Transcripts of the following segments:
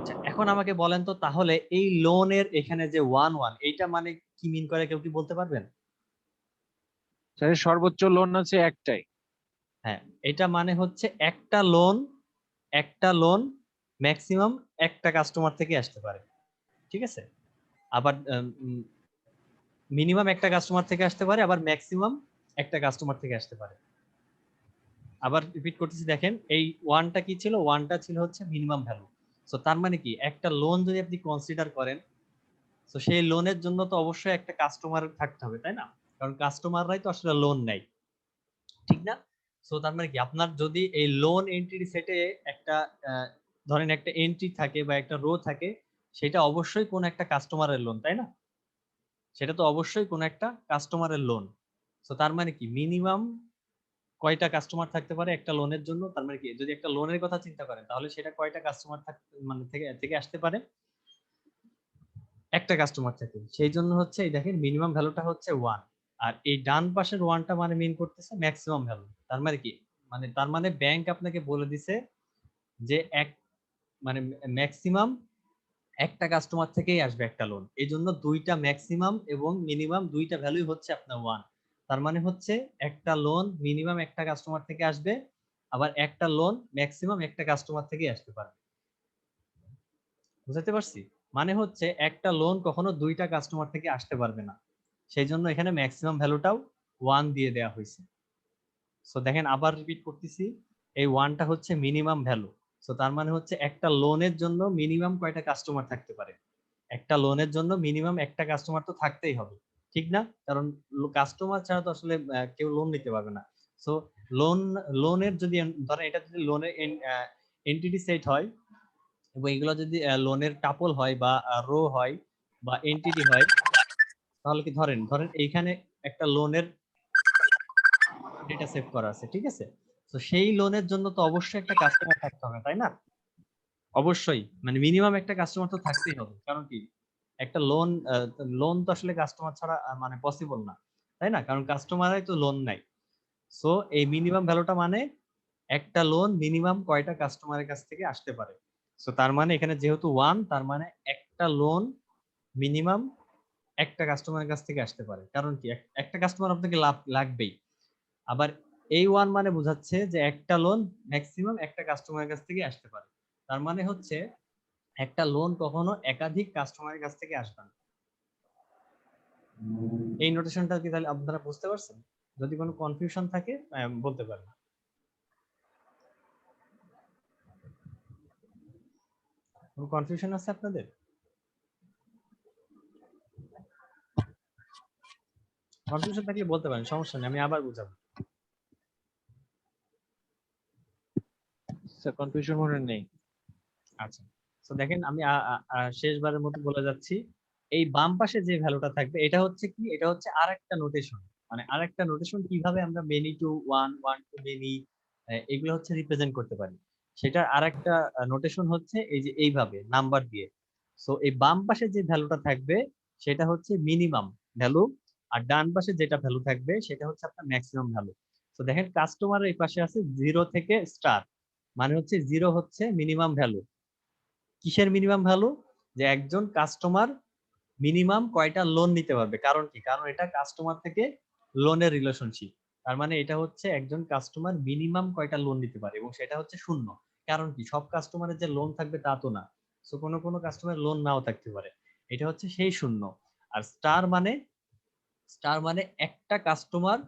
আচ্ছা, এখন আমাকে বলেন তো তাহলে এই লোনের এখানে যে 1 এইটা মানে কি মিন করে, কেউ কি বলতে পারবেন? স্যার সর্বোচ্চ লোন আছে একটাই। হ্যাঁ, এটা মানে হচ্ছে একটা লোন ম্যাক্সিমাম একটা কাস্টমার থেকে আসতে পারে, ঠিক আছে? আবার মিনিমাম একটা কাস্টমার থেকে আসতে পারে, আবার ম্যাক্সিমাম একটা কাস্টমার থেকে আসতে পারে। আবার রিপিট করতেছি, দেখেন এই ওয়ানটা কি ছিল, ওয়ানটা ছিল হচ্ছে মিনিমাম ভ্যালু। সো তার মানে কি, একটা লোন যদি আপনি কনসিডার করেন, তো সেই লোনের জন্য তো অবশ্যই একটা কাস্টমার থাকতে হবে, তাই না? কারণ কাস্টমাররাই তো আসলে লোন নেয়, ঠিক না? সো তার মানে কি, আপনার যদি এই লোন এন্ট্রি সেটে একটা ধরেন একটা এন্ট্রি থাকে বা একটা রো থাকে, সেটা অবশ্যই কোন একটা কাস্টমারের লোন, তাই না? সেটা তো অবশ্যই কোন একটা কাস্টমারের লোন। সো তার মানে কি, মিনিমাম কয়টা কাস্টমার থাকতে পারে একটা লোনের জন্য? তার মানে কি, যদি একটা লোনের কথা চিন্তা করেন, তাহলে সেটা কয়টা কাস্টমার মানে থেকে থেকে আসতে পারে? একটা কাস্টমার থেকে। সেই জন্য হচ্ছে এই দেখেন মিনিমাম ভ্যালুটা হচ্ছে 1, আর এই ডান পাশের 1টা মানে মিন করতেছে ম্যাক্সিমাম ভ্যালু। তার মানে কি, মানে তার মানে ব্যাংক আপনাকে বলে দিছে যে এক মানে ম্যাক্সিমাম একটা কাস্টমার থেকেই আসবে একটা লোন। এই জন্য দুইটা ম্যাক্সিমাম এবং মিনিমাম দুইটা ভ্যালুই হচ্ছে আপনার 1। তার মানে হচ্ছে একটা লোন মিনিমাম একটা কাস্টমার থেকে আসবে, আবার একটা লোন ম্যাক্সিমাম একটা কাস্টমার থেকেই আসতে পারে। বুঝাতে পারছি? মানে হচ্ছে একটা লোন কখনো দুইটা কাস্টমার থেকে আসতে পারবে না। সেই জন্য এখানে ম্যাক্সিমাম ভ্যালুটাও 1 দিয়ে দেওয়া হয়েছে। সো দেখেন আবার রিপিট করতেছি, এই 1টা হচ্ছে মিনিমাম ভ্যালু। সো তার মানে হচ্ছে একটা লোনের জন্য মিনিমাম কয়টা কাস্টমার থাকতে পারে? একটা লোনের জন্য মিনিমাম একটা কাস্টমার তো থাকতেই হবে, ঠিক না? কারণ কাস্টমার ছাড়া তো আসলে কেউ লোন নিতে পারবে না। সো লোন লোনের যদি ধরেন এটা যদি লোনের এন্টিটি সেট হয়, এবং এগুলো যদি লোনের টাপল হয় বা রো হয় বা এন্টিটি হয়, তাহলে কি ধরেন ধরেন এইখানে একটা লোনের ডেটা সেভ করা আছে, ঠিক আছে? তো সেই লোনের জন্য তো অবশ্যই একটা কাস্টমার থাকতে হবে, তাই না? অবশ্যই, মানে মিনিমাম একটা কাস্টমার তো থাকতেই হবে। কারণ কি, একটা লোন তো আসলে কাস্টমার ছাড়া মানে পসিবল না, তাই না? কারণ কাস্টমারই তো লোন নেয়। সো এই মিনিমাম ভ্যালুটা মানে একটা লোন মিনিমাম কয়টা কাস্টমারের কাছ থেকে আসতে পারে। সো তার মানে এখানে যেহেতু 1, তার মানে একটা লোন মিনিমাম একটা কাস্টমারের কাছ থেকে আসতে পারে। কারণ কি, একটা কাস্টমার আপনাকে লাভ লাগবেই। আবার এই 1 মানে বোঝাচ্ছে যে একটা লোন ম্যাক্সিমাম একটা কাস্টমারের কাছ থেকে আসতে পারে। তার মানে হচ্ছে একটা লোন কখনো একাধিক কাস্টমারের কাছ থেকে আসবে না। এই নোটেশনটা কি তাহলে আপনারা বুঝতে পারছেন? যদি কোনো কনফিউশন থাকে বলতে পারেন। কোনো কনফিউশন আছে আপনাদের? কনফিউশন থাকলে বলতে পারেন, সমস্যা নেই, আমি আবার বুঝাবো। স্যার কনফিউশন মনে নেই। আচ্ছা, তো দেখেন আমি শেষবারের মতো বলে যাচ্ছি, এই বাম পাশে যে ভ্যালুটা থাকবে এটা হচ্ছে কি, এটা হচ্ছে আরেকটা নোটেশন। মানে আরেকটা নোটেশন কিভাবে আমরা many to one, one to many, এগুলো হচ্ছে রিপ্রেজেন্ট করতে পারি। সেটার আরেকটা নোটেশন হচ্ছে এই যে এইভাবে নাম্বার দিয়ে। সো এই বাম পাশে যে ভ্যালুটা থাকবে সেটা হচ্ছে মিনিমাম ভ্যালু, আর ডান পাশে যেটা ভ্যালু থাকবে সেটা হচ্ছে আপনার ম্যাক্সিমাম ভ্যালু। তো দেখেন কাস্টমারের এই পাশে আছে 0 থেকে স্টার, মানে হচ্ছে 0 হচ্ছে মিনিমাম ভ্যালু। কিসের মিনিমাম ভ্যালু? যে একজন কাস্টমার মিনিমাম কয়টা লোন নিতে পারবে। কারণ কি, কারণ এটা কাস্টমার থেকে লোনের রিলেশনশিপ। তার মানে এটা হচ্ছে একজন কাস্টমার মিনিমাম কয়টা লোন নিতে পারে, এবং সেটা হচ্ছে 0। কারণ কি, সব কাস্টমারের যে লোন থাকবে তা তো না। সো কোনো কোনো কাস্টমার লোন নাও থাকতে পারে। এটা হচ্ছে সেই 0। আর স্টার মানে একটা কাস্টমার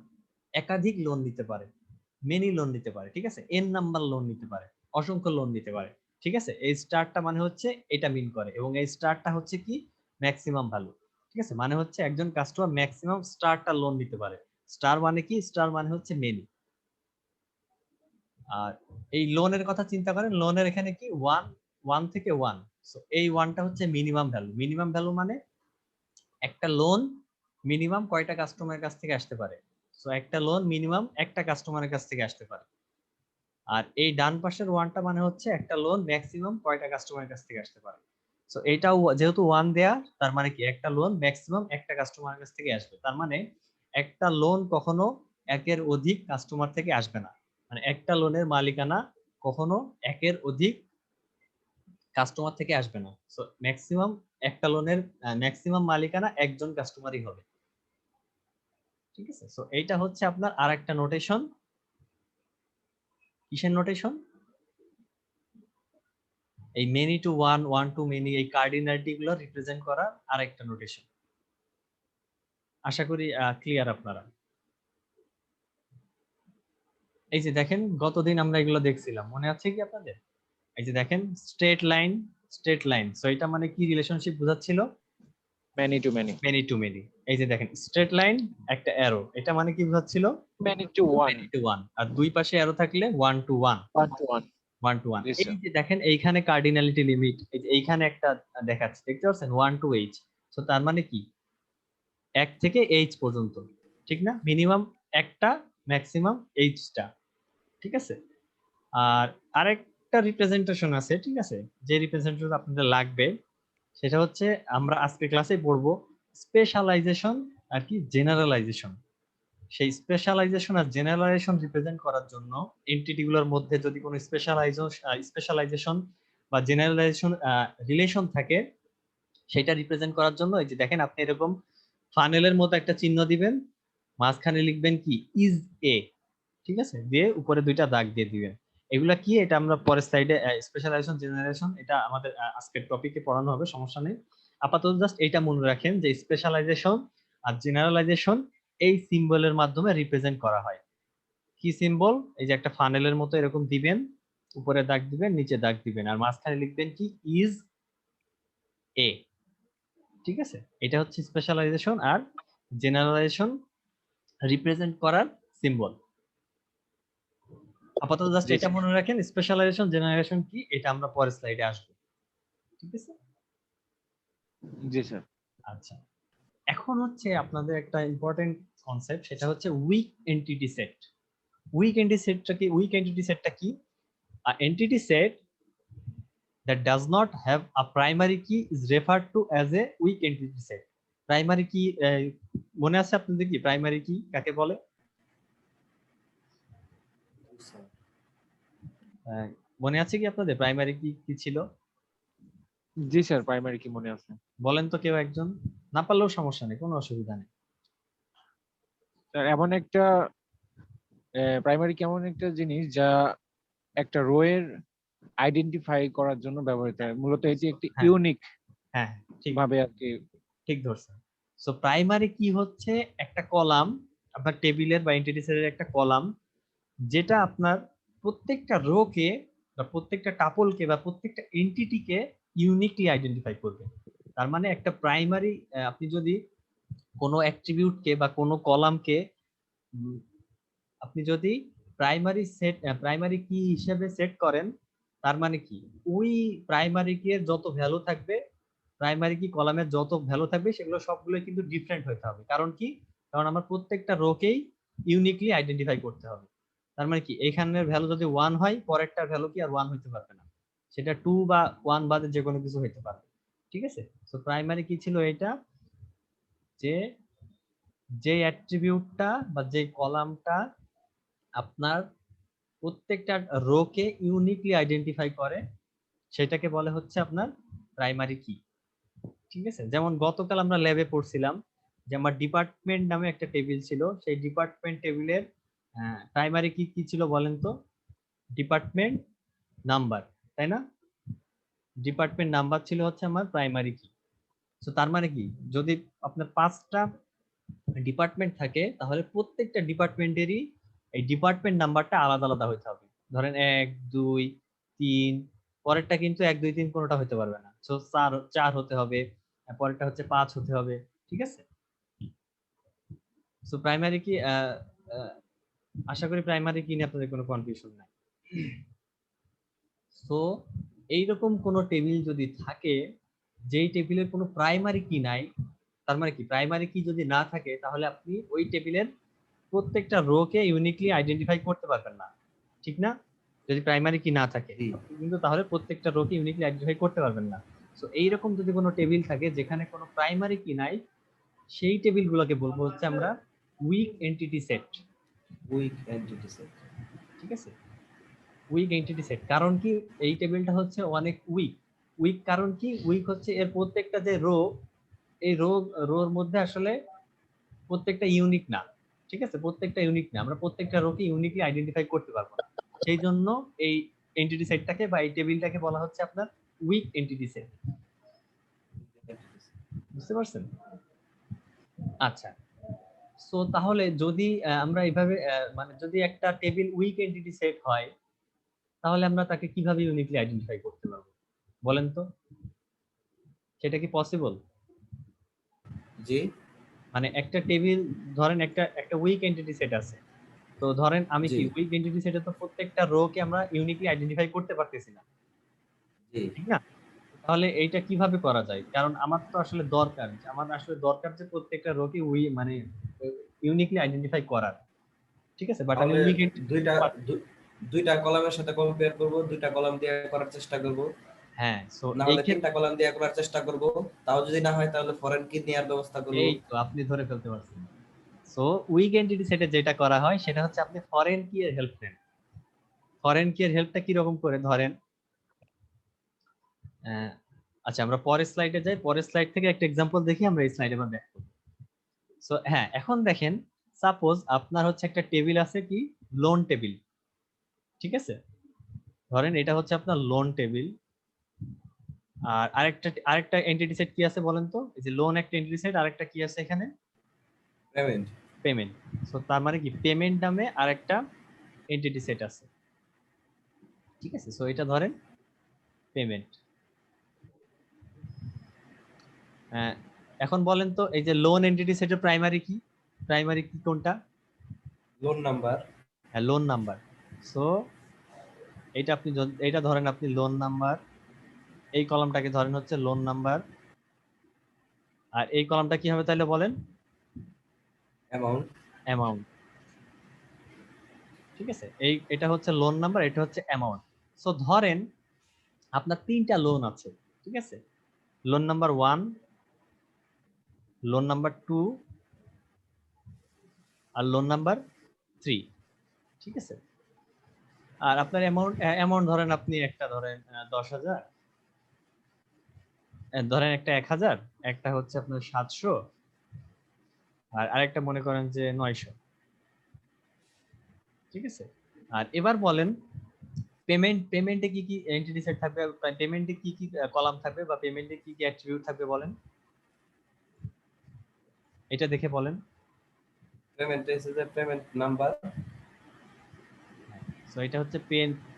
একাধিক লোন নিতে পারে, মেনি লোন নিতে পারে, ঠিক আছে? এন নাম্বার লোন নিতে পারে, অসংখ্য লোন নিতে পারে, ঠিক আছে? এই স্টারটা মানে হচ্ছে এটা মিন করে, এবং এই স্টারটা হচ্ছে কি, ম্যাক্সিমাম ভ্যালু, ঠিক আছে? মানে হচ্ছে একজন কাস্টমার ম্যাক্সিমাম স্টারটা লোন নিতে পারে। স্টার মানে কি, স্টার মানে হচ্ছে মেনি। আর এই লোনের কথা চিন্তা করেন, লোনের এখানে কি 1, 1 থেকে 1। সো এই 1টা হচ্ছে মিনিমাম ভ্যালু। মিনিমাম ভ্যালু মানে একটা লোন মিনিমাম কয়টা কাস্টমারের কাছ থেকে আসতে পারে। সো একটা লোন মিনিমাম একটা কাস্টমারের কাছ থেকে আসতে পারে। আর এই ডান পাশের 1টা মানে হচ্ছে একটা লোন ম্যাক্সিমাম কয়টা কাস্টমারের কাছ থেকে আসতে পারে। সো এইটাও যেহেতু 1 দেয়া, তার মানে কি একটা লোন ম্যাক্সিমাম একটা কাস্টমারের কাছ থেকে আসবে। তার মানে একটা লোন কখনো একের অধিক কাস্টমার থেকে আসবে না। মানে একটা লোনের মালিকানা কখনো একের অধিক কাস্টমার থেকে আসবে না। সো ম্যাক্সিমাম একটা লোনের ম্যাক্সিমাম মালিকানা একজন কাস্টমারই হবে। ঠিক আছে, সো এইটা হচ্ছে আপনার আরেকটা নোটেশন। কিসের নোটেশন? এই many to one, one to many, এই কার্ডিনালিটি গুলো রিপ্রেজেন্ট করার আরেকটা নোটেশন। আশা করি ক্লিয়ার আপনারা। এই যে দেখেন গতদিন আমরা এগুলো দেখছিলাম, মনে আছে কি আপনাদের? এই যে দেখেন straight line, straight line, so এটা মানে কি রিলেশনশিপ বোঝাচ্ছিল? Many to many. Many to many. এই যে দেখেন স্ট্রেট লাইন একটা অ্যারো, এটা মানে কি বোঝাচ্ছিল? Many to one. Many to one. আর দুই পাশে অ্যারো থাকলে one to one. One to one. One to one. জি এই স্যার। যে দেখেন এইখানে কার্ডিনালিটি লিমিট, এই যে এইখানে একটা দেখাচ্ছে, দেখতে পাচ্ছেন ওয়ান টু এইচ। সো তার মানে কি এক থেকে এইচ পর্যন্ত, ঠিক না? মিনিমাম একটা, ম্যাক্সিমাম এইচটা, ঠিক আছে? আর আরেকটা রিপ্রেজেন্টেশন আছে, ঠিক আছে, যে রিপ্রেজেন্টেশন আপনাদের লাগবে সেটা হচ্ছে আমরা আজকে ক্লাসে পড়বো স্পেশালাইজেশন আর কি জেনারেলাইজেশন। সেই স্পেশালাইজেশন আর জেনারেলাইজেশন রিপ্রেজেন্ট করার জন্য এন্টিটি গুলোর মধ্যে যদি কোনো স্পেশালাইজেশন বা জেনারেলাইজেশন রিলেশন থাকে, সেটা রিপ্রেজেন্ট করার জন্য এই যে দেখেন আপনি এরকম ফানেলের মতো একটা চিহ্ন দিবেন, মাঝখানে লিখবেন কি ইজ এ, ঠিক আছে, দিয়ে উপরে দুইটা দাগ দিয়ে দিবেন। এগুলা কি, এটা আমরা পরের স্লাইডে স্পেশালাইজেশন জেনারেশন এটা আমাদের আজকের টপিকে পড়ানো হবে, সমস্যা নেই। আপাতত জাস্ট এটা মনে রাখেন যে স্পেশালাইজেশন আর জেনারেলাইজেশন এই সিম্বলের মাধ্যমে রিপ্রেজেন্ট করা হয়। কি সিম্বল? এই যে একটা ফানেলের মতো এরকম দিবেন, উপরে দাগ দিবেন, নিচে দাগ দিবেন, আর মাঝখানে লিখবেন কি ইজ এ। ঠিক আছে, এটা হচ্ছে স্পেশালাইজেশন আর জেনারেলাইজেশন রিপ্রেজেন্ট করার সিম্বল। আপাতত জাস্ট জি এটা স্যার। মনে রাখেন, স্পেশালাইজেশন জেনারেশন কি এটা আমরা পরের স্লাইডে আসবো। ঠিক আছে, জি স্যার। আচ্ছা। এখন হচ্ছে আপনাদের একটা ইম্পর্টেন্ট কনসেপ্ট, সেটা হচ্ছে weak entity set. Weak entity সেটটা কি? উইক এন্টিটি সেটটা কি? Entity set that does not have a primary key is referred to as a weak entity set. Primary কি মনে আছে আপনাদের? কি প্রাইমারি কি কাকে বলে? মনে আছে কি আপনাদের প্রাইমারি কি কি ছিল? জি স্যার, প্রাইমারি কি মনে আছে? বলেন তো কেউ একজন, না পারলেও সমস্যা নেই, কোনো অসুবিধা নেই। স্যার এমন একটা প্রাইমারি কেমন একটা জিনিস যা একটা রো এর আইডেন্টিফাই করার জন্য ব্যবহৃত হয়, মূলত এটি একটি হ্যাঁ ইউনিক হ্যাঁ, ঠিক ভাবে আর কি। ঠিক ধরছেন। সো প্রাইমারি কি হচ্ছে একটা কলাম, আপনার টেবিলের বা এন্টিটি সেটের একটা কলাম, যেটা আপনার প্রত্যেকটা রোকে বা প্রত্যেকটা টাপলকে বা প্রত্যেকটা এন্টিটিকে ইউনিকলি আইডেন্টিফাই করবে। তার মানে একটা প্রাইমারি, আপনি যদি কোনো অ্যাট্রিবিউটকে বা কোনো কলামকে আপনি যদি প্রাইমারি কি হিসেবে সেট করেন, তার মানে কি ওই প্রাইমারি কি এর যত ভ্যালু থাকবে, প্রাইমারি কি কলামের যত ভ্যালু থাকবে, সেগুলো সবগুলো কিন্তু ডিফারেন্ট হতে হবে। কারণ কি? কারণ আমার প্রত্যেকটা রোকেই ইউনিকলি আইডেন্টিফাই করতে হবে। তার মানে কি এখানের ভ্যালু যদি 1 হয়, পরেরটার ভ্যালু কি আর 1 হইতে পারবে না, সেটা 2 বা 1 বাদে যে কোনো কিছু হইতে পারে। ঠিক আছে, সো প্রাইমারি কি ছিল এটা, যে যে অ্যাট্রিবিউটটা বা যে কলামটা আপনার প্রত্যেকটা রোকে ইউনিকলি আইডেন্টিফাই করে, সেটাকে বলে হচ্ছে আপনার প্রাইমারি কি। ঠিক আছে, যেমন গতকাল আমরা ল্যাবে পড়ছিলাম যে আমার ডিপার্টমেন্ট নামে একটা টেবিল ছিল, সেই ডিপার্টমেন্ট টেবিলের প্রাইমারি কি কি ছিল বলেন তো? ডিপার্টমেন্ট নাম্বার, তাই না? ডিপার্টমেন্ট নাম্বার ছিল হচ্ছে আমার প্রাইমারি কি। তো তার মানে কি, যদি আপনার 5টা ডিপার্টমেন্ট থাকে, তাহলে প্রত্যেকটা ডিপার্টমেন্টেরই এই ডিপার্টমেন্ট নাম্বারটা আলাদা আলাদা হইতে হবে। ধরেন 1 2 3, পরেরটা কিন্তু 1 2 3 কোনোটা হতে পারবে না, সো 4 হতে হবে, পরেরটা হচ্ছে 5 হতে হবে। ঠিক আছে, সো প্রাইমারি কি আশা করি প্রাইমারি কি নিয়ে আপনাদের কোনো কনফিউশন নাই। সো এইরকম কোনো টেবিল যদি থাকে যেই টেবিলের কোনো প্রাইমারি কি নাই, তার মানে কি প্রাইমারি কি যদি না থাকে, তাহলে আপনি ওই টেবিলের প্রত্যেকটা রোকে ইউনিকলি আইডেন্টিফাই করতে পারবেন না, ঠিক না? যদি প্রাইমারি কি না থাকে, আপনি কিন্তু তাহলে প্রত্যেকটা রোকে ইউনিকলি আইডেন্টিফাই করতে পারবেন না। সো এইরকম যদি কোনো টেবিল থাকে যেখানে কোনো প্রাইমারি কি নাই, সেই টেবিলগুলোকে বলবো হচ্ছে আমরা weak entity set. Weak entity set. ঠিক আছে, উইক এন্টিটি সেট, কারণ কি এই টেবিলটা হচ্ছে অনেক উইক। উইক কারণ কি, উইক হচ্ছে এর প্রত্যেকটা যে রো, এই রোর মধ্যে আসলে প্রত্যেকটা ইউনিক না, ঠিক আছে, প্রত্যেকটা ইউনিক না, আমরা প্রত্যেকটা রোকে ইউনিকলি আইডেন্টিফাই করতে পারবো না। সেই জন্য এই এন্টিটি সেটটাকে বা এই টেবিলটাকে বলা হচ্ছে আপনার উইক এন্টিটি সেট। বুঝতে পারছেন? আচ্ছা, সো তাহলে যদি আমরা এইভাবে মানে যদি একটা টেবিল উইক এন্টিটি সেট হয়, তাহলে আমরা তাকে কিভাবে ইউনিকলি আইডেন্টিফাই করতে পারবো বলেন তো? সেটা কি পসিবল? জি মানে একটা টেবিল, ধরেন একটা একটা উইক এন্টিটি সেট আছে, তো ধরেন আমি জি কি উইক এন্টিটি সেটে তো প্রত্যেকটা রো কে আমরা ইউনিকলি আইডেন্টিফাই করতে পারতেছি না, জি ঠিক না? তাহলে এইটা কিভাবে করা যায়? কারণ আমার তো আসলে দরকার, আমার আসলে দরকার যে প্রত্যেকটা রো কে মানে ইউনিকলি আইডেন্টিফাই করার, ঠিক আছে, বাট আমি তাহলে উইক দুইটা দুইটা কলামের সাথে কম্পেয়ার করব, দুইটা কলাম দিয়ে করার চেষ্টা করব, হ্যাঁ, সো না এই হলে ক্ষেত্রে তিনটা কলাম দিয়ে করার চেষ্টা করব। তাও যদি না হয় তাহলে ফরেন কি নেওয়ার ব্যবস্থা করব। এই তো আপনি ধরে ফেলতে পারছেন। সো উইক এন্টিটি সেটে যেটা করা হয় সেটা হচ্ছে আপনি ফরেন কি এর হেল্প নেন। ফরেন কি এর হেল্পটা কি রকম করে ধরেন, আহ, আচ্ছা আমরা পরের স্লাইডে যাই, পরের স্লাইড থেকে একটা এক্সাম্পল দেখি, আমরা এই স্লাইডে আবার ব্যাক করব। সো হ্যাঁ, এখন দেখেন, সাপোজ আপনার হচ্ছে একটা টেবিল আছে কি, লোন টেবিল, ঠিক আছে, ধরেন এটা হচ্ছে আপনার লোন টেবিল। আর আরেকটা এন্টিটি সেট কি আছে বলেন তো? এই যে লোন একটা এন্টিটি সেট, আরেকটা কি আছে এখানে? পেমেন্ট। পেমেন্ট। সো তার মানে কি পেমেন্ট নামে আরেকটা এন্টিটি সেট আছে, ঠিক আছে, সো এটা ধরেন পেমেন্ট। এখন বলেন তো এই যে লোন এন্টিটি সেটের প্রাইমারি কি, প্রাইমারি কি কোনটা? Loan number. হ্যাঁ, লোন নাম্বার। সো এটা আপনি এটা ধরেন আপনি লোন নাম্বার, এই কলামটাকে ধরেন হচ্ছে লোন নাম্বার, আর এই কলামটা কি হবে তাহলে বলেন? অ্যামাউন্ট। অ্যামাউন্ট, ঠিক আছে, এটা হচ্ছে লোন নাম্বার, এটা হচ্ছে অ্যামাউন্ট। সো ধরেন আপনার তিনটা লোন আছে, ঠিক আছে, লোন নাম্বার 1, লোন নাম্বার 2, আর লোন নাম্বার 3, ঠিক আছে। আর আপনার অ্যামাউন্ট ধরেন আপনি একটা ধরেন 10,000, ধরেন একটা 1,000, একটা হচ্ছে আপনার 700, আর আরেকটা মনে করেন যে 900, ঠিক আছে। আর এবার বলেন পেমেন্টে কি কি এন্টিটি সেট থাকবে, পেমেন্টে কি কি কলাম থাকবে, বা পেমেন্টে কি কি অ্যাট্রিবিউট থাকবে বলেন, এটা দেখে বলেন। পেমেন্ট এসে যে পেমেন্ট নাম্বার। সো এটা হচ্ছে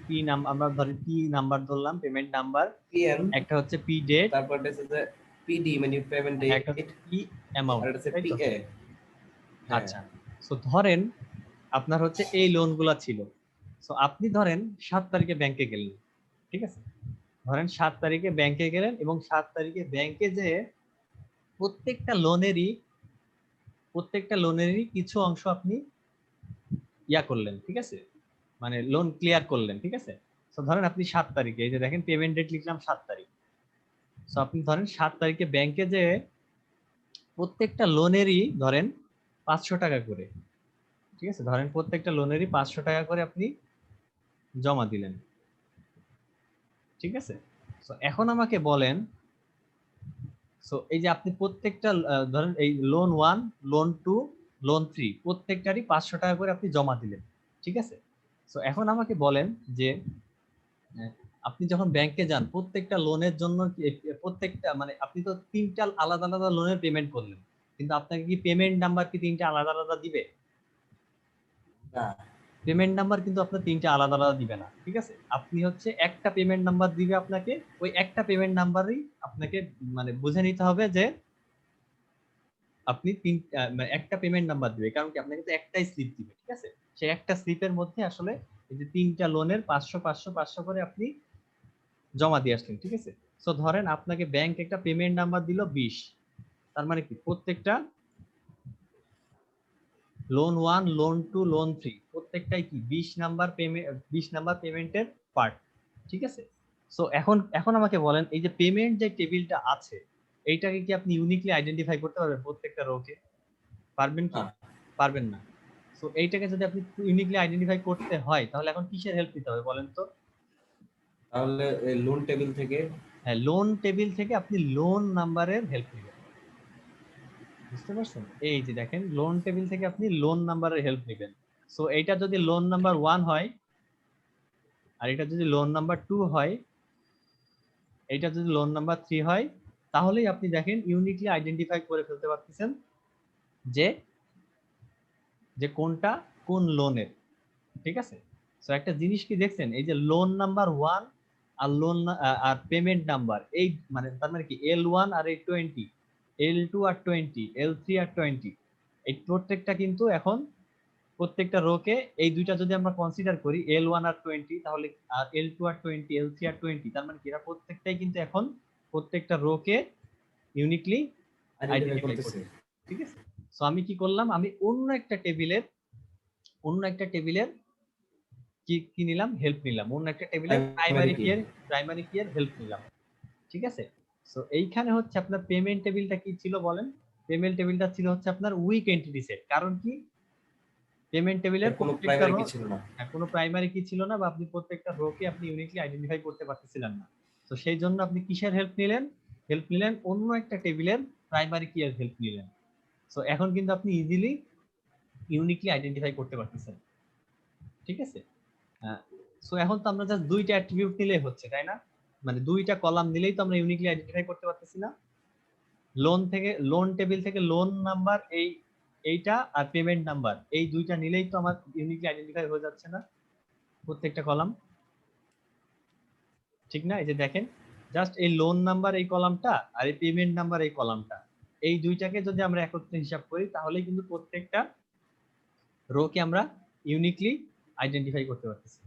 পি নাম, আমরা ধরি পি নাম্বার ধরলাম, পেমেন্ট নাম্বার। পিএন। একটা হচ্ছে পি ডেট, তারপর এসে যে পিডি মানে পেমেন্ট একটা ডেট। হচ্ছে পি আর অ্যামাউন্ট, এটা হচ্ছে তাই তো? পিএ। হ্যাঁ আচ্ছা, সো ধরেন আপনার হচ্ছে এই লোনগুলা ছিল, সো আপনি ধরেন 7 তারিখে ব্যাংকে গেলেন, ঠিক আছে, ধরেন 7 তারিখে ব্যাংকে গেলেন এবং 7 তারিখে ব্যাংকে যে প্রত্যেকটা লোনেরই কিছু অংশ আপনি করলেন, ঠিক আছে, মানে লোন ক্লিয়ার করলেন, ঠিক আছে। তো ধরেন আপনি 7 তারিখে, এই যে দেখেন পেমেন্ট ডেট লিখলাম 7 তারিখ, তো আপনি ধরেন 7 তারিখে ব্যাংকে যে প্রত্যেকটা লোনেরই ধরেন 500 টাকা করে, ঠিক আছে, ধরেন প্রত্যেকটা লোনেরই 500 টাকা করে আপনি জমা দিলেন, ঠিক আছে। তো এখন আমাকে বলেন, সো এই যে আপনি প্রত্যেকটা ধরেন এই লোন 1, লোন 2, লোন 3 প্রত্যেকটারই 500 টাকা করে আপনি জমা দিলেন, ঠিক আছে। সো এখন আমাকে বলেন যে আপনি যখন ব্যাংকে যান প্রত্যেকটা লোনের জন্য প্রত্যেকটা মানে আপনি তো তিনটা আলাদা আলাদা লোনের পেমেন্ট করলেন, কিন্তু আপনাকে কি পেমেন্ট নাম্বার কি তিনটা আলাদা আলাদা দিবে? না। পেমেন্ট নাম্বার কিন্তু আপনার তিনটা আলাদা আলাদা দিবে না, ঠিক আছে। আপনি হচ্ছে একটা পেমেন্ট নাম্বার দিবে আপনাকে, ওই একটা পেমেন্ট নাম্বারই আপনাকে মানে বুঝে নিতে হবে যে আপনি মানে একটা পেমেন্ট নাম্বার দিবে, কারণ কি আপনাকে তো একটাই স্লিপ দিবে, ঠিক আছে। সেই একটা স্লিপের মধ্যে আসলে এই যে তিনটা লোনের 500 500 500 করে আপনি জমা দিয়ে আসলেন, ঠিক আছে। সো ধরেন আপনাকে ব্যাংক একটা পেমেন্ট নাম্বার দিল 20, তার মানে কি প্রত্যেকটা লোন 1, লোন 2, লোন 3 প্রত্যেকটাই কি 20 নাম্বার পেমেন্টের পার্ট, ঠিক আছে। সো এখন আমাকে বলেন এই যে পেমেন্ট যে টেবিলটা আছে, এইটাকে কি আপনি ইউনিকলি আইডেন্টিফাই করতে পারবেন প্রত্যেকটা রোকে? পারবেন কি? না। পারবেন না। সো এইটাকে যদি আপনি ইউনিকলি আইডেন্টিফাই করতে হয়, তাহলে এখন কিসের হেল্প নিতে হবে বলেন তো? তাহলে লোন টেবিল থেকে হ্যাঁ, লোন টেবিল থেকে আপনি লোন নাম্বারের হেল্প নেবেন। বুঝতে পারছেন? এই যে দেখেন লোন টেবিল থেকে আপনি লোন নাম্বারের হেল্প নেবেন। সো এইটা যদি লোন নাম্বার 1 হয় আর এটা যদি লোন নাম্বার 2 হয়, এটা যদি লোন নাম্বার 3 হয়, তাহলেই আপনি দেখেন ইউনিকলি আইডেন্টিফাই করে ফেলতে পারতেছেন যে যে কোনটা কোন লোনের। ঠিক আছে? সো একটা জিনিস কি দেখছেন, এই যে লোন নাম্বার 1 আর লোন আর পেমেন্ট নাম্বার, এই মানে তার মানে কি L1 আর A20, L2 আর 20, L3 আর 20, এই প্রত্যেকটা কিন্তু এখন প্রত্যেকটা রোকে এই দুইটা যদি আমরা কনসিডার করি L1 আর 20, তাহলে আর L2 আর 20, L3 আর 20, তার মানে কি এরা প্রত্যেকটাই কিন্তু এখন প্রত্যেকটা রোকে ইউনিকলি আইডেন্টিফাই আইডেন্টিফাই করতেছে। করছে। ঠিক আছে? সো আমি কি করলাম, আমি অন্য একটা টেবিলের কি নিলাম, হেল্প নিলাম, অন্য একটা টেবিলের প্রাইমারি কি? প্রাইমারি কি এর হেল্প নিলাম। ঠিক আছে? সো এইখানে হচ্ছে আপনার পেমেন্ট টেবিলটা কি ছিল বলেন? পেমেন্ট টেবিলটা ছিল হচ্ছে আপনার উইক এন্টিটি সেট। কারণ কি পেমেন্ট টেবিলের কোনো প্রত্যেকটা প্রাইমারি রো, কি ছিল না। কোনো প্রাইমারি কি ছিল না, বা আপনি প্রত্যেকটা রোকে আপনি ইউনিকলি আইডেন্টিফাই করতে পারতেছিলেন না। তো সেই জন্য আপনি কিসের হেল্প নিলেন? হেল্প নিলেন অন্য একটা টেবিলের প্রাইমারি কি এর হেল্প নিলেন। সো এখন কিন্তু আপনি ইজিলি ইউনিকলি আইডেন্টিফাই করতে পারতেছেন। ঠিক আছে? সো এখন তো আমরা জাস্ট দুইটা অ্যাট্রিবিউট নিলেই হচ্ছে, তাই না? মানে দুইটা কলাম নিলেই তো আমরা ইউনিকলি আইডেন্টিফাই করতে পারতেছি না? লোন টেবিল থেকে লোন নাম্বার এইটা আর পেমেন্ট নাম্বার, এই দুইটা নিলেই তো আমার ইউনিকলি আইডেন্টিফাই হয়ে যাচ্ছে না প্রত্যেকটা কলাম? ঠিক না? এই যে দেখেন জাস্ট এই লোন নাম্বার এই কলামটা আর এই পেমেন্ট নাম্বার এই কলামটা, এই দুইটাকে যদি আমরা একত্রে হিসাব করি তাহলেই কিন্তু প্রত্যেকটা রোকে আমরা ইউনিকলি আইডেন্টিফাই করতে পারতেছি।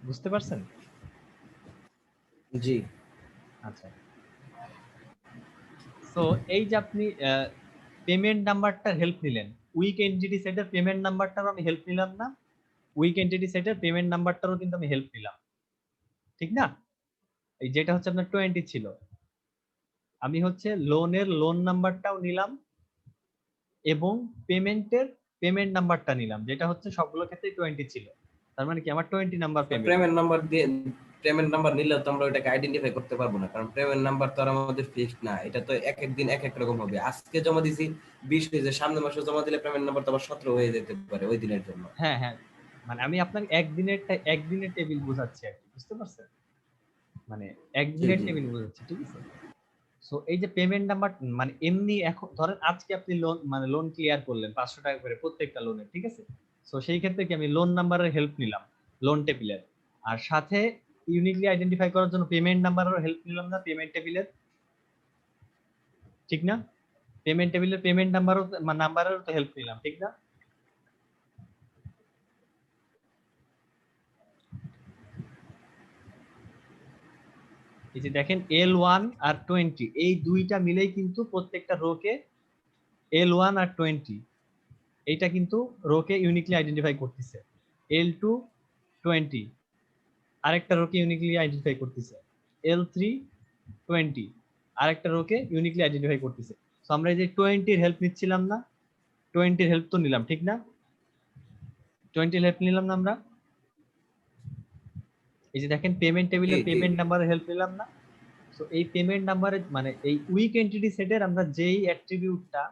বুঝতে পারছেন? জি। আচ্ছা, সো এই যে আপনি পেমেন্ট নাম্বারটার হেল্প নিলেন, উইক এন্টিটি সেটের পেমেন্ট নাম্বারটারও আমি হেল্প নিলাম না, উইক এন্টিটি সেটের পেমেন্ট নাম্বারটারও কিন্তু আমি হেল্প নিলাম। ঠিক না? এই যেটা হচ্ছে আপনার 20 ছিল, আমি হচ্ছে লোনের লোন নাম্বারটাও নিলাম এবং পেমেন্ট নাম্বারটা নিলাম, যেটা হচ্ছে সবগুলো ক্ষেত্রে 20 ছিল। তার মানে কি আমার 20 নাম্বার পেমেন্ট। পেমেন্ট নাম্বার নিলেও তো আমরা ওটাকে আইডেন্টিফাই করতে পারবো না, কারণ পেমেন্ট নাম্বার তো আর আমাদের ফিক্সড না। এটা তো এক এক দিন এক এক রকম হবে। আজকে জমা দিছি 20 হয়েছে, সামনের মাসে জমা দিলে পেমেন্ট নাম্বার তো আবার 17 হয়ে যেতে পারে ওই দিনের জন্য। হ্যাঁ হ্যাঁ, মানে আমি আপনাকে একদিনের টেবিল বোঝাচ্ছি আর কি, বুঝতে পারছেন? মানে জি একদিনের জি। টেবিল বোঝাচ্ছি। ঠিক আছে? সো এই যে পেমেন্ট নাম্বার, মানে এমনি এখন ধরেন আজকে আপনি লোন ক্লিয়ার করলেন 500 টাকা করে প্রত্যেকটা লোনের। ঠিক আছে? সো সেই ক্ষেত্রে কি আমি লোন নাম্বারের হেল্প নিলাম লোন টেবিলের, আর সাথে ইউনিকলি আইডেন্টিফাই করার জন্য পেমেন্ট নাম্বারেরও হেল্প নিলাম না পেমেন্ট টেবিলের? ঠিক না? পেমেন্ট টেবিলের পেমেন্ট নাম্বারেরও তো হেল্প নিলাম, ঠিক না? এই যে দেখেন L1 আর 20, এই দুইটা মিলেই কিন্তু প্রত্যেকটা রোকে L1 আর 20 এইটা কিন্তু রোকে ইউনিকলি আইডেন্টিফাই করতেছে। L2 20 আরেকটা রোকে ইউনিকলি আইডেন্টিফাই করতেছে। L3 20 আরেকটা রোকে ইউনিকলি আইডেন্টিফাই করতেছে। সো আমরা এই যে 20 এর হেল্প নিচ্ছিলাম না, 20 এর হেল্প তো নিলাম, ঠিক না? 20 এর হেল্প নিলাম না আমরা? এই যে দেখেন পেমেন্ট জি টেবিলের জি। পেমেন্ট নাম্বারের হেল্প নিলাম না? সো এই পেমেন্ট নাম্বারের মানে এই উইক এন্টিটি সেটের আমরা যেই অ্যাট্রিবিউটটা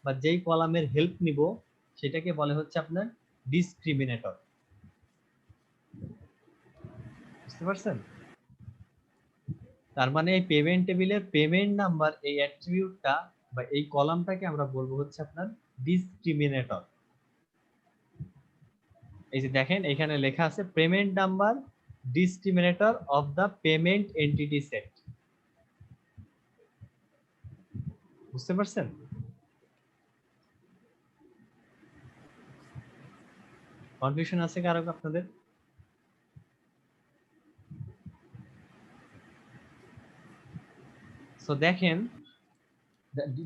বা যেই কলামের হেল্প নিব সেটাকে বলে হচ্ছে আপনার ডিসক্রিমিনেটর। বুঝতে পারছেন? তার মানে এই পেমেন্ট টেবিলের পেমেন্ট নাম্বার এই অ্যাট্রিবিউটটা বা এই কলামটাকে আমরা বলবো হচ্ছে আপনার ডিসক্রিমিনেটর। এই যে দেখেন এখানে লেখা আছে payment number discriminator of the payment entity set. বুঝতে পারছেন? কনফিউশন আছে কারো আপনাদের? সো দেখেন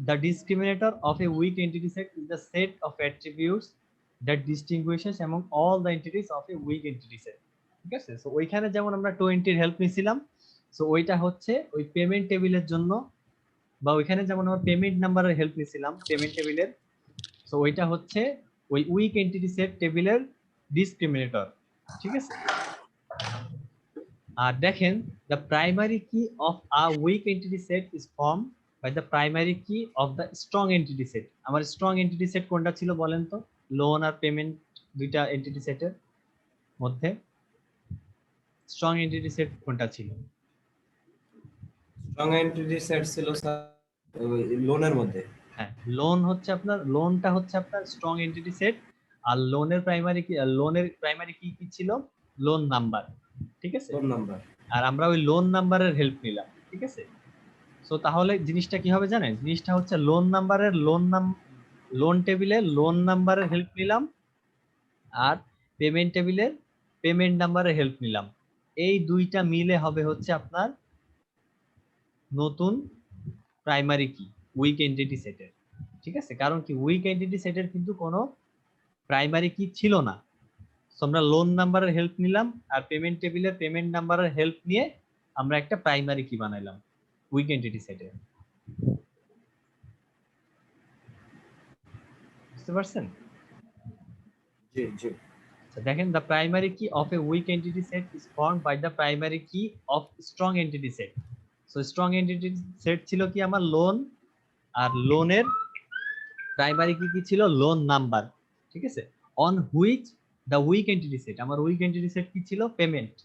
the discriminator of a weak entity set is the set of attributes that distinguishes among all the entities of a weak entity set. ঠিক আছে? So ওইখানে যেমন আমরা 20 এর হেল্প নিছিলাম, সো ওইটা হচ্ছে ওই পেমেন্ট টেবিলের জন্য, বা ওইখানে যেমন আমরা পেমেন্ট নাম্বারের হেল্প নিছিলাম পেমেন্ট টেবিলের, সো ওইটা হচ্ছে ওই উইক এন্টিটি সেট টেবিলের ডিসক্রিমিনেটর। ঠিক আছে? আর দেখেন the primary key of a weak entity set is formed by the primary key of the strong entity set. আমার strong entity set কোনটা ছিল বলেন তো, লোন আর পেমেন্ট দুইটা এন্টিটি সেটের মধ্যে স্ট্রং এন্টিটি সেট কোনটা ছিল? স্ট্রং এন্টিটি সেট ছিল লোনের মধ্যে। হ্যাঁ, লোন হচ্ছে আপনার, লোনটা হচ্ছে আপনার স্ট্রং এন্টিটি সেট, আর লোনের প্রাইমারি কি, লোনের প্রাইমারি কি কি ছিল? লোন নাম্বার, ঠিক আছে? Loan number. আর আমরা ওই লোন নাম্বারের হেল্প নিলাম, ঠিক আছে? সো তাহলে জিনিসটা কি হবে জানেন? জিনিসটা হচ্ছে লোন নাম্বারের লোন টেবিলে লোন নাম্বারের হেল্প নিলাম, আর পেমেন্ট টেবিলের পেমেন্ট নাম্বারের হেল্প নিলাম। এই দুইটা মিলে হবে হচ্ছে আপনার নতুন প্রাইমারি কি, উইক এন্টিটি সেটের, ঠিক আছে? কারণ কি, উইক এন্টিটি সেটের কিন্তু কোনো প্রাইমারি কি ছিল না। সো আমরা লোন নাম্বারের হেল্প নিলাম আর পেমেন্ট টেবিলের পেমেন্ট নাম্বারের হেল্প নিয়ে আমরা একটা প্রাইমারি কি বানাইলাম উইক এন্টিটি সেটের। বুঝতে পারছেন? জি জি। দেখেন, the primary key of a weak entity set is formed by the primary key of strong entity set. So strong entity set ছিল কি আমার লোন, আর লোনের প্রাইমারি কি কি ছিল? লোন নাম্বার, ঠিক আছে? on which the weak entity set, আমার weak entity set কি ছিল? পেমেন্ট।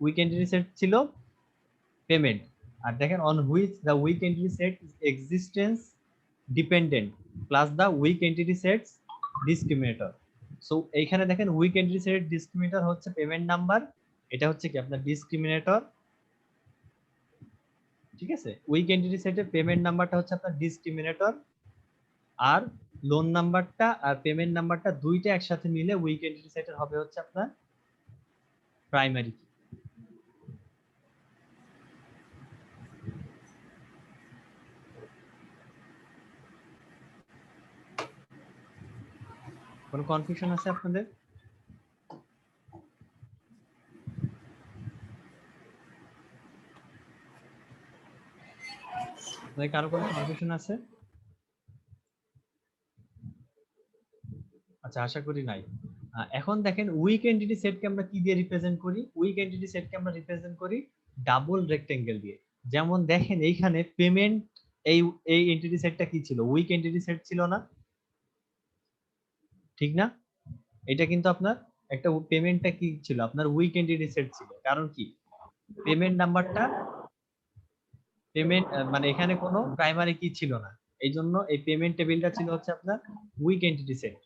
weak entity set ছিল পেমেন্ট। আর দেখেন on which the weak entity set is existence dependent plus the weak entity sets discriminator. So এইখানে দেখেন week entry set ডিসক্রিমিনেটর হচ্ছে payment number, এটা হচ্ছে কি আপনার ডিসক্রিমিনেটর, ঠিক আছে? উইক এন্ট্রি সেটের পেমেন্ট নাম্বারটা হচ্ছে আপনার ডিসক্রিমিনেটর, আর লোন নাম্বারটা আর পেমেন্ট নাম্বারটা দুইটা একসাথে মিলে উইক এন্ট্রি সেটের হবে হচ্ছে আপনার প্রাইমারি কি। কোনো কনফিউশন আছে আপনাদের? কারো কোনো কনফিউশন আছে? আচ্ছা, আশা করি নাই। এখন দেখেন উইক এন্টিটি সেটকে আমরা কি দিয়ে রিপ্রেজেন্ট করি? উইক এন্টিটি সেটকে আমরা রিপ্রেজেন্ট করি ডাবল রেক্টেঙ্গেল দিয়ে। যেমন দেখেন এইখানে পেমেন্ট, এই এই এন্টিটি সেটটা কি ছিল? উইক এন্টিটি সেট ছিল না, ঠিক না? এটা কিন্তু আপনার একটা পেমেন্টটা কি ছিল? আপনার উইক এন্টিটি সেট ছিল। কারণ কি, পেমেন্ট নাম্বারটা পেমেন্ট মানে এখানে কোনো প্রাইমারি কি ছিল না, এই জন্য এই পেমেন্ট টেবিলটা ছিল হচ্ছে আপনার উইক এন্টিটি সেট।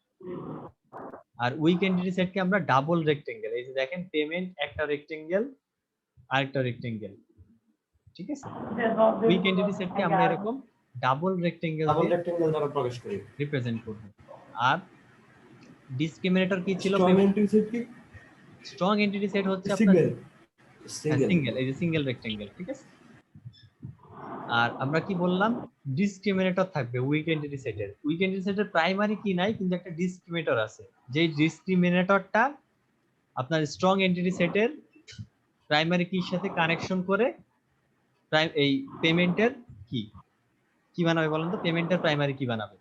আর উইক এন্টিটি সেটকে আমরা ডাবল রেক্টেঙ্গেল, এই যে দেখেন পেমেন্ট একটা রেক্টেঙ্গেল আরেকটা রেক্টেঙ্গেল, ঠিক আছে? উইক এন্টিটি সেটকে আমরা এরকম ডাবল রেক্টেঙ্গেল দ্বারা প্রকাশ করি, রিপ্রেজেন্ট করব। আর ডিসক্রিমিনেটর কি ছিল? স্ট্রং এন্টিটি সেট কি? স্ট্রং এন্টিটি সেট হচ্ছে আপনার সিঙ্গেল, সিঙ্গেল, এই যে সিঙ্গেল রেক্টেঙ্গেল, ঠিক আছে? আর আমরা কি বললাম? ডিসক্রিমিনেটর থাকবে উইক এন্টিটি সেটের। উইক এন্টিটি সেটের প্রাইমারি কি নাই, কিন্তু একটা ডিসক্রিমিনেটর আছে, যে ডিসক্রিমিনেটরটা আপনার স্ট্রং এন্টিটি সেটের প্রাইমারি কির সাথে কানেকশন করে এই পেমেন্টের কি কি বানাবে বলেন তো? পেমেন্টের প্রাইমারি কি বানাবে?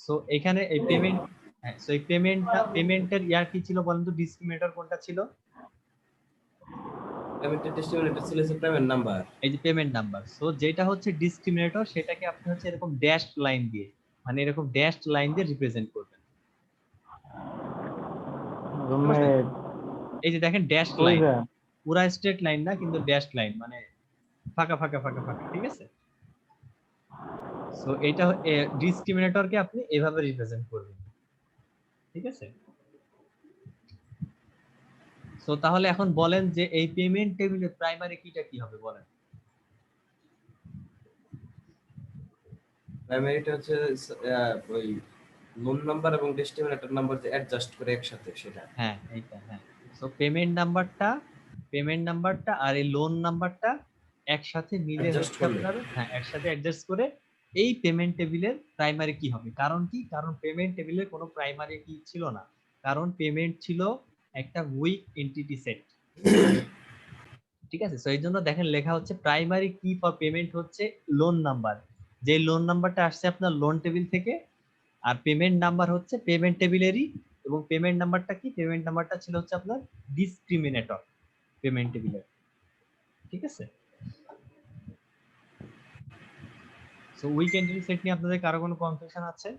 সো এখানে এই পেমেন্ট, হ্যাঁ, সো এই পেমেন্টের ইয়ার কি ছিল বলেন তো? ডিসক্রিমিনেটর কোনটা ছিল? পেমেন্টের ডিসক্রিমিনেটর ছিল পেমেন্ট নাম্বার, এই যে পেমেন্ট নাম্বার। সো যেটা হচ্ছে ডিসক্রিমিনেটর সেটাকে আপনি হচ্ছে এরকম ড্যাশড লাইন দিয়ে, মানে এরকম ড্যাশড লাইন দিয়ে রিপ্রেজেন্ট করবেন। এই যে দেখেন ড্যাশড লাইন, পুরা স্ট্রেট লাইন না, কিন্তু ড্যাশড লাইন, মানে ফাঁকা ফাঁকা ফাঁকা ফাঁকা, ঠিক আছে? সো এটা ডিসক্রিমিনেটরকে আপনি এভাবে রিপ্রেজেন্ট করবেন, ঠিক আছে? সো তাহলে এখন বলেন যে এই পেমেন্ট টেবিলের প্রাইমারি কিটা কি হবে বলেন? প্রাইমারিটা হচ্ছে ওই লোন নাম্বার এবং ডিসক্রিমিনেটর নাম্বার যে অ্যাডজাস্ট করে একসাথে সেটা। হ্যাঁ, এইটা, হ্যাঁ। সো পেমেন্ট নাম্বারটা আর এই লোন নাম্বারটা একসাথে মিলে হচ্ছে আপনার, হ্যাঁ, একসাথে অ্যাডজাস্ট করে এই পেমেন্ট টেবিলের প্রাইমারি কি হবে। কারণ কি, কারণ পেমেন্ট টেবিলের কোনো প্রাইমারি কি ছিল না, কারণ পেমেন্ট ছিল একটা উইক এন্টিটি সেট, ঠিক আছে? সো এই জন্য দেখেন লেখা হচ্ছে প্রাইমারি কি ফর পেমেন্ট হচ্ছে লোন নাম্বার, যে লোন নাম্বারটা আসছে আপনার লোন টেবিল থেকে, আর পেমেন্ট নাম্বার হচ্ছে পেমেন্ট টেবিলেরই, এবং পেমেন্ট নাম্বারটা কি? পেমেন্ট নাম্বারটা ছিল হচ্ছে আপনার ডিসক্রিমিনেটর পেমেন্ট টেবিলের। ঠিক আছে? সো উইক এন্ট্রি সেট নিয়ে আপনাদের কারো কোনো কনফিউশন আছে?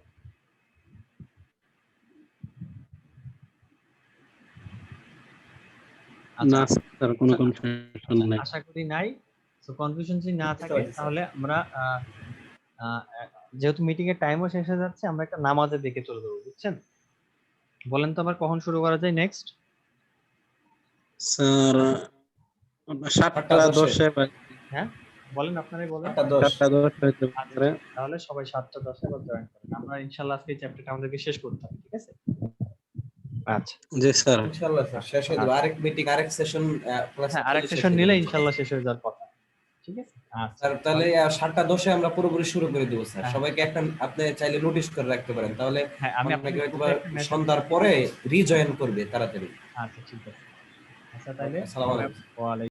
আচ্ছা, না স্যার, কোনো কনফিউশন নাই। আশা করি নাই। সো কনফিউশন যদি না বুঝতে থাকে পারছি, স্যার। তাহলে আমরা যেহেতু মিটিং এর টাইমও শেষ হয়ে যাচ্ছে, আমরা একটা নামাজের দিকে চলে যাবো, বুঝছেন? বলেন তো আবার কখন শুরু করা যায় নেক্সট? স্যার 7:10 হ্যাঁ বলেন, আপনারাই বলেন। 8:10 7:10 হইতে পারে। তাহলে সবাই 7:10 এ জয়েন করেন। আমরা ইনশাআল্লাহ আজকে চ্যাপ্টারটা আমাদেরকে শেষ করতে হবে, ঠিক আছে? আচ্ছা, জি স্যার। ইনশাআল্লাহ স্যার শেষ হয়ে যাবে। আরেক মিটিং, আরেক সেশন ক্লাস হ্যাঁ আরেক সেশন নিলে ইনশাআল্লাহ শেষ হয়ে যাওয়ার কথা, ঠিক আছে? আচ্ছা, স্যার তাহলে 7:10 আমরা পুরোপুরি শুরু করে দেব স্যার। হ্যাঁ। সবাইকে একটা আপনি চাইলে নোটিশ করে রাখতে পারেন, তাহলে হ্যাঁ আমি অনেকে আপনাকে হয়তো গ্রুপে একটা মেসেজ। সন্ধ্যার পরে রিজয়েন করবে তাড়াতাড়ি। আচ্ছা ঠিক আছে। আচ্ছা তাহলে আসসালামু আলাইকুম। ওয়ালাইকুম